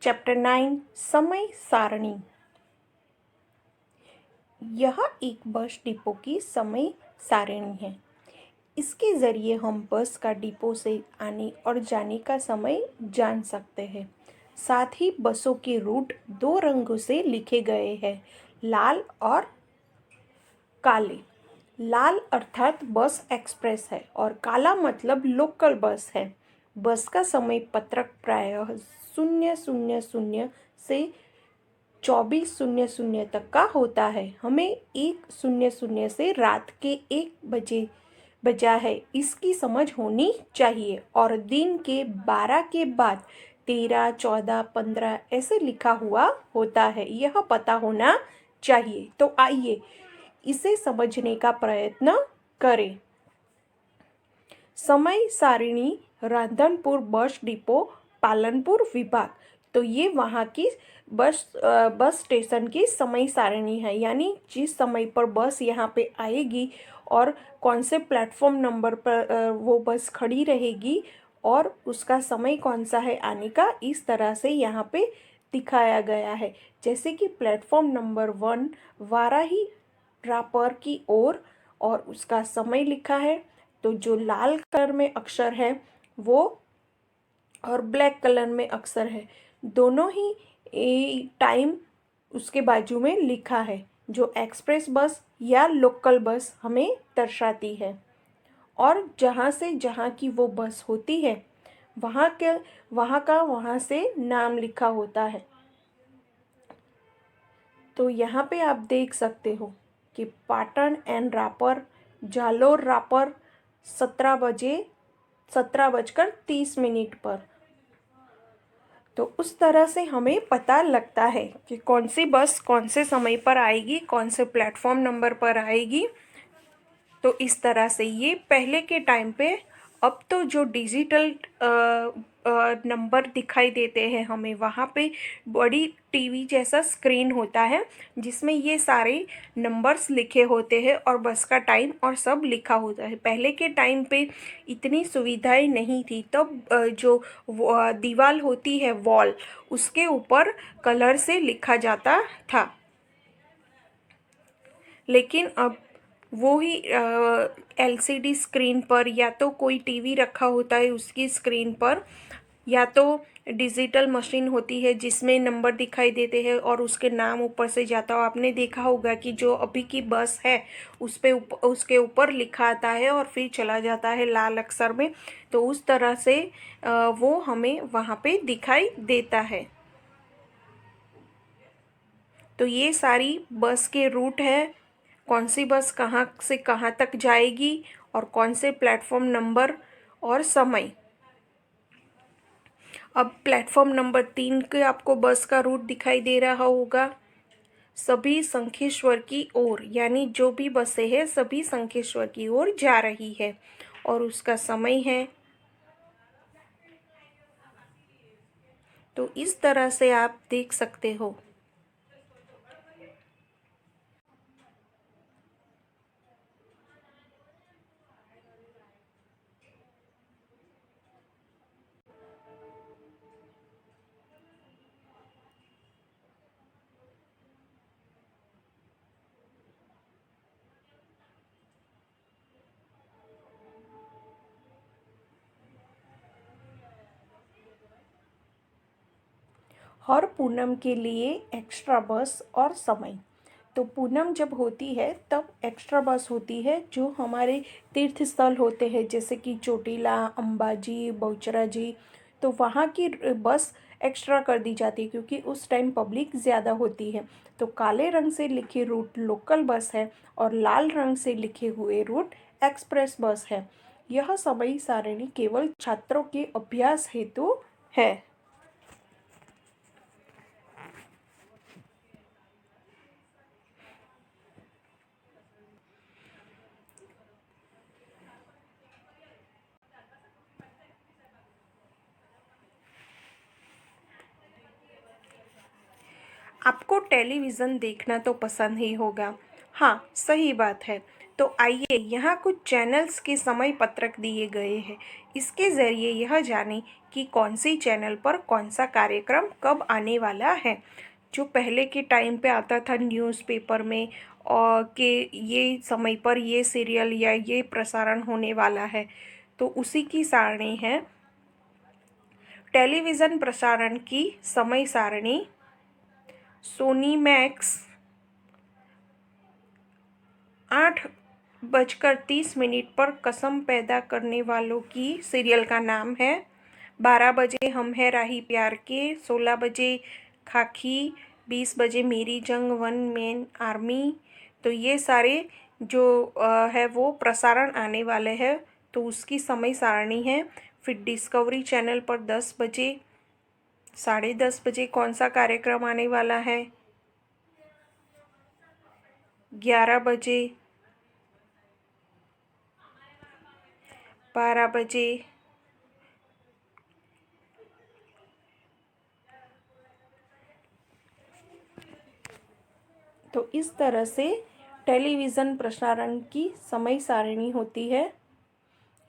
Chapter 9 समय सारणी। यह एक बस डिपो की समय सारणी है। इसके ज़रिए हम बस का डिपो से आने और जाने का समय जान सकते हैं। साथ ही बसों के रूट दो रंगों से लिखे गए हैं, लाल और काले। लाल अर्थात बस एक्सप्रेस है और काला मतलब लोकल बस है। बस का समय पत्रक प्रायः 000 से 2400 तक का होता है। हमें 100 से रात के 1 बजा है इसकी समझ होनी चाहिए और दिन के 12 के बाद 13, 14, 15 ऐसे लिखा हुआ होता है, यह पता होना चाहिए। तो आइए इसे समझने का प्रयत्न करें। समय सारिणी राधनपुर बस डिपो पालनपुर विभाग। तो ये वहाँ की बस स्टेशन की समय सारिणी है, यानी जिस समय पर बस यहाँ पे आएगी और कौन से प्लेटफॉर्म नंबर पर वो बस खड़ी रहेगी और उसका समय कौन सा है आने का, इस तरह से यहाँ पे दिखाया गया है। जैसे कि प्लेटफॉर्म नंबर 1 वाराही रापर की ओर और उसका समय लिखा है। तो जो लाल कलर में अक्षर है वो और ब्लैक कलर में अक्षर है, दोनों ही टाइम उसके बाजू में लिखा है, जो एक्सप्रेस बस या लोकल बस हमें दर्शाती है। और जहाँ की वो बस होती है वहाँ से नाम लिखा होता है। तो यहाँ पे आप देख सकते हो कि पाटन एंड रापर, जालोर रापर 17 बजकर 30 मिनट पर। तो उस तरह से हमें पता लगता है कि कौन सी बस कौन से समय पर आएगी, कौन से प्लेटफॉर्म नंबर पर आएगी। तो इस तरह से ये पहले के टाइम पे, अब तो जो डिजिटल नंबर दिखाई देते हैं हमें, वहाँ पे बड़ी टीवी जैसा स्क्रीन होता है जिसमें ये सारे नंबर्स लिखे होते हैं और बस का टाइम और सब लिखा होता है। पहले के टाइम पे इतनी सुविधाएं नहीं थी, तब जो दीवार होती है वॉल, उसके ऊपर कलर से लिखा जाता था। लेकिन अब वो ही एलसीडी स्क्रीन पर, या तो कोई टीवी रखा होता है उसकी स्क्रीन पर, या तो डिजिटल मशीन होती है जिसमें नंबर दिखाई देते हैं और उसके नाम ऊपर से जाता हो। आपने देखा होगा कि जो अभी की बस है उस पे उसके ऊपर लिखा आता है और फिर चला जाता है लाल अक्षर में। तो उस तरह से वो हमें वहाँ पे दिखाई देता है। तो ये सारी बस के रूट है, कौन सी बस कहाँ से कहाँ तक जाएगी और कौन से प्लेटफॉर्म नंबर और समय। अब प्लेटफॉर्म नंबर 3 के आपको बस का रूट दिखाई दे रहा होगा। सभी शंखेश्वर की ओर, यानी जो भी बसें हैं सभी शंखेश्वर की ओर जा रही है और उसका समय है। तो इस तरह से आप देख सकते हो। हर पूनम के लिए एक्स्ट्रा बस और समय। तो पूनम जब होती है तब एक्स्ट्रा बस होती है, जो हमारे तीर्थ स्थल होते हैं जैसे कि चोटीला, अंबाजी, बहुचरा जी, तो वहाँ की बस एक्स्ट्रा कर दी जाती है क्योंकि उस टाइम पब्लिक ज़्यादा होती है। तो काले रंग से लिखे रूट लोकल बस है और लाल रंग से लिखे हुए रूट एक्सप्रेस बस है। यह समय सारणी केवल छात्रों के अभ्यास हेतु है। आपको टेलीविज़न देखना तो पसंद ही होगा। हाँ, सही बात है। तो आइए यहाँ कुछ चैनल्स के समय पत्रक दिए गए हैं। इसके ज़रिए यह जानें कि कौन सी चैनल पर कौन सा कार्यक्रम कब आने वाला है। जो पहले के टाइम पे आता था न्यूज़पेपर में और कि ये समय पर ये सीरियल या ये प्रसारण होने वाला है, तो उसी की सारणी है। टेलीविज़न प्रसारण की समय सारणी: सोनी मैक्स 8:30 पर कसम पैदा करने वालों की सीरियल का नाम है। 12 बजे हम है राही प्यार के, 16 बजे खाकी, 20 बजे मेरी जंग, वन मैन आर्मी। तो ये सारे जो है वो प्रसारण आने वाले हैं, तो उसकी समय सारणी है। फिर डिस्कवरी चैनल पर 10 बजे, 10:30 बजे कौन सा कार्यक्रम आने वाला है? 11 बजे, 12 बजे, तो इस तरह से टेलीविज़न प्रसारण की समय सारणी होती है।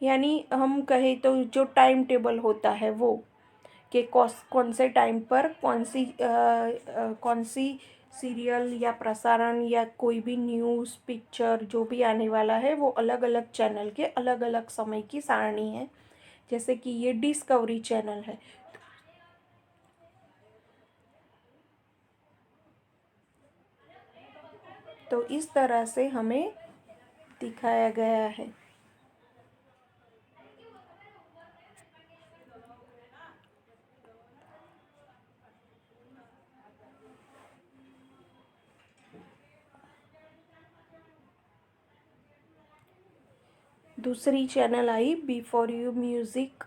यानी हम कहें तो जो टाइम टेबल होता है वो कि कौन से टाइम पर कौन सी सीरियल या प्रसारण या कोई भी न्यूज़ पिक्चर जो भी आने वाला है वो अलग अलग चैनल के अलग अलग समय की सारणी है। जैसे कि ये डिस्कवरी चैनल है, तो इस तरह से हमें दिखाया गया है। दूसरी channel I B for you music.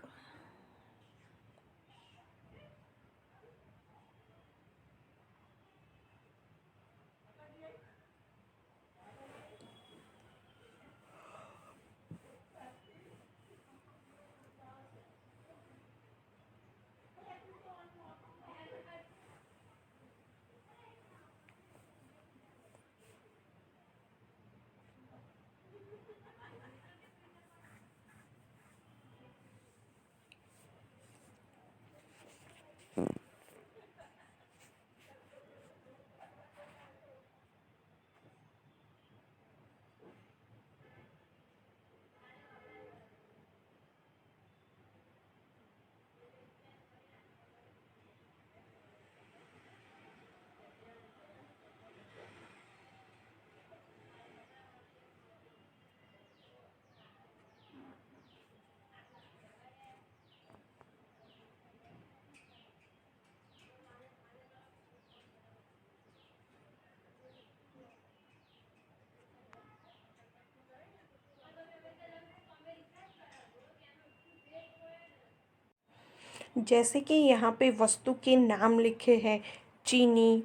जैसे कि यहाँ पे वस्तु के नाम लिखे हैं: चीनी,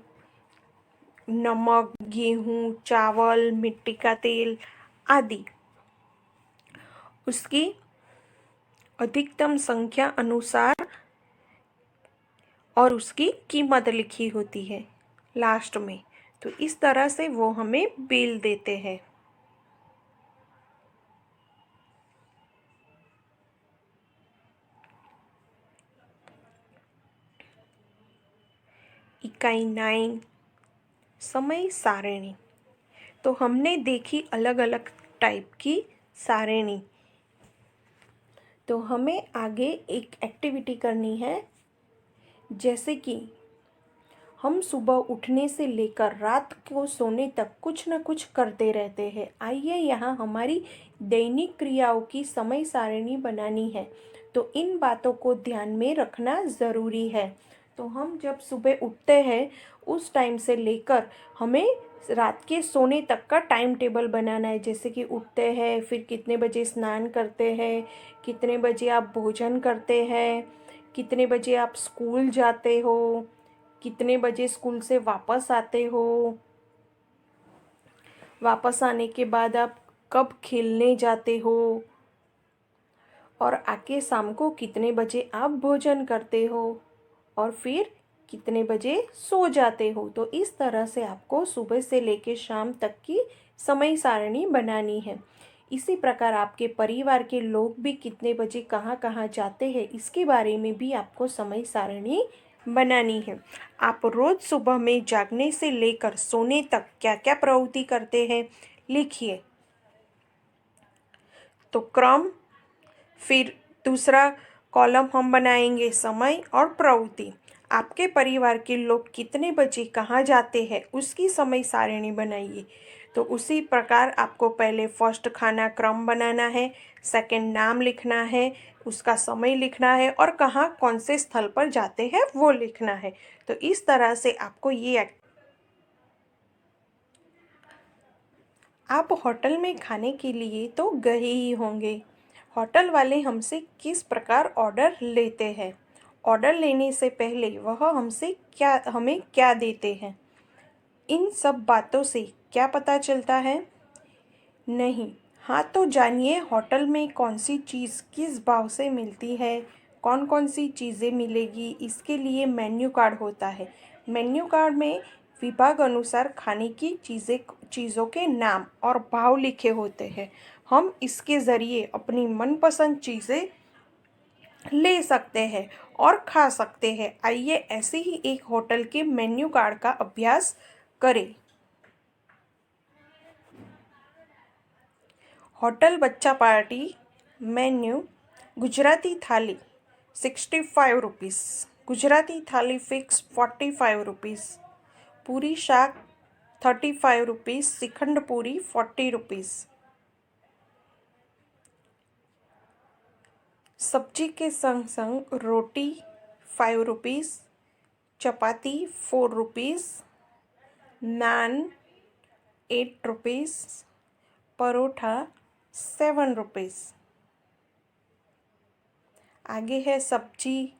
नमक, गेहूँ, चावल, मिट्टी का तेल आदि। उसकी अधिकतम संख्या अनुसार और उसकी कीमत लिखी होती है लास्ट में। तो इस तरह से वो हमें बिल देते हैं। इकाई 9 समय सारणी। तो हमने देखी अलग अलग टाइप की सारणी। तो हमें आगे एक एक्टिविटी करनी है। जैसे कि हम सुबह उठने से लेकर रात को सोने तक कुछ न कुछ करते रहते हैं। आइए यहाँ हमारी दैनिक क्रियाओं की समय सारणी बनानी है। तो इन बातों को ध्यान में रखना ज़रूरी है। तो हम जब सुबह उठते हैं उस टाइम से लेकर हमें रात के सोने तक का टाइम टेबल बनाना है। जैसे कि उठते हैं, फिर कितने बजे स्नान करते हैं, कितने बजे आप भोजन करते हैं, कितने बजे आप स्कूल जाते हो, कितने बजे स्कूल से वापस आते हो, वापस आने के बाद आप कब खेलने जाते हो, और आके शाम को कितने बजे आप भोजन करते हो, और फिर कितने बजे सो जाते हो। तो इस तरह से आपको सुबह से लेके शाम तक की समय सारणी बनानी है। इसी प्रकार आपके परिवार के लोग भी कितने बजे कहाँ कहाँ जाते हैं इसके बारे में भी आपको समय सारणी बनानी है। आप रोज सुबह में जागने से लेकर सोने तक क्या क्या प्रवृत्ति करते हैं लिखिए। तो क्रम, फिर दूसरा कॉलम हम बनाएंगे समय और प्रवृत्ति। आपके परिवार के लोग कितने बजे कहाँ जाते हैं उसकी समय सारिणी बनाइए। तो उसी प्रकार आपको पहले फर्स्ट खाना क्रम बनाना है, सेकंड नाम लिखना है, उसका समय लिखना है और कहाँ कौन से स्थल पर जाते हैं वो लिखना है। तो इस तरह से आपको ये आप होटल में खाने के लिए तो गए ही होंगे। होटल वाले हमसे किस प्रकार ऑर्डर लेते हैं, ऑर्डर लेने से पहले वह हमें क्या देते हैं, इन सब बातों से क्या पता चलता है? नहीं। हाँ, तो जानिए होटल में कौन सी चीज़ किस भाव से मिलती है, कौन कौन सी चीज़ें मिलेगी, इसके लिए मेन्यू कार्ड होता है। मेन्यू कार्ड में विभाग अनुसार खाने की चीज़ों के नाम और भाव लिखे होते हैं। हम इसके ज़रिए अपनी मनपसंद चीज़ें ले सकते हैं और खा सकते हैं। आइए ऐसे ही एक होटल के मेन्यू कार्ड का अभ्यास करें। होटल बच्चा पार्टी मेन्यू, गुजराती थाली 65 रुपीस, गुजराती थाली फिक्स 45 रुपीस, पूरी शाक 35 रुपीस, श्रीखंड पूरी 40 रुपीस, सब्जी के संग संग रोटी 5 रुपीस, चपाती 4 रुपीस, नान 8 रुपीस, परोठा 7 रुपीस। आगे है सब्जी,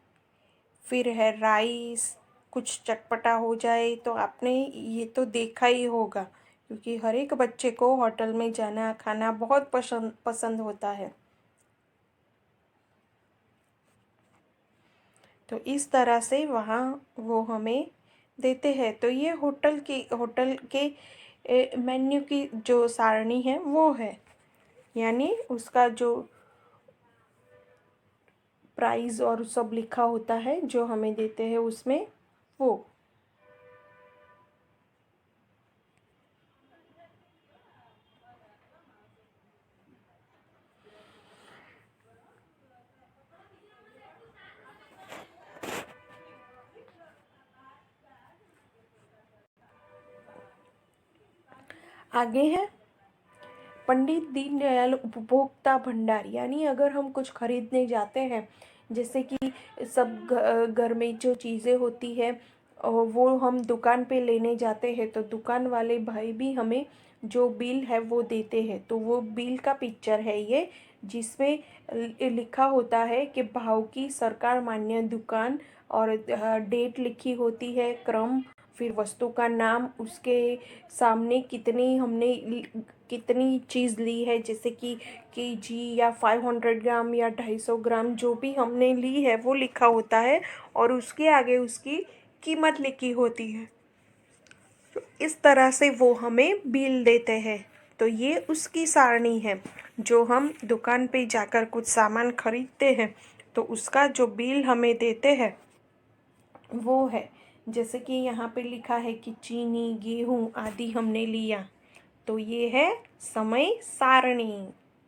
फिर है राइस, कुछ चटपटा हो जाए तो आपने ये तो देखा ही होगा क्योंकि हर एक बच्चे को होटल में जाना खाना बहुत पसंद होता है। तो इस तरह से वहाँ वो हमें देते हैं। तो ये होटल के मेन्यू की जो सारणी है वो है, यानी उसका जो प्राइस और सब लिखा होता है जो हमें देते हैं उसमें वो। आगे है पंडित दीनदयाल उपभोक्ता भंडार, यानी अगर हम कुछ खरीदने जाते हैं, जैसे कि सब घर में जो चीज़ें होती है वो हम दुकान पे लेने जाते हैं तो दुकान वाले भाई भी हमें जो बिल है वो देते हैं। तो वो बिल का पिक्चर है ये, जिसमें लिखा होता है कि भाव की सरकार मान्य दुकान और डेट लिखी होती है, क्रम, फिर वस्तु का नाम, उसके सामने कितनी चीज़ ली है, जैसे कि केजी या 500 ग्राम या 250 ग्राम जो भी हमने ली है वो लिखा होता है और उसके आगे उसकी कीमत लिखी होती है। तो इस तरह से वो हमें बिल देते हैं। तो ये उसकी सारणी है। जो हम दुकान पे जाकर कुछ सामान खरीदते हैं तो उसका जो बिल हमें देते हैं वो है, जैसे कि यहाँ पे लिखा है कि चीनी, गेहूँ आदि हमने लिया, तो ये है समय सारणी।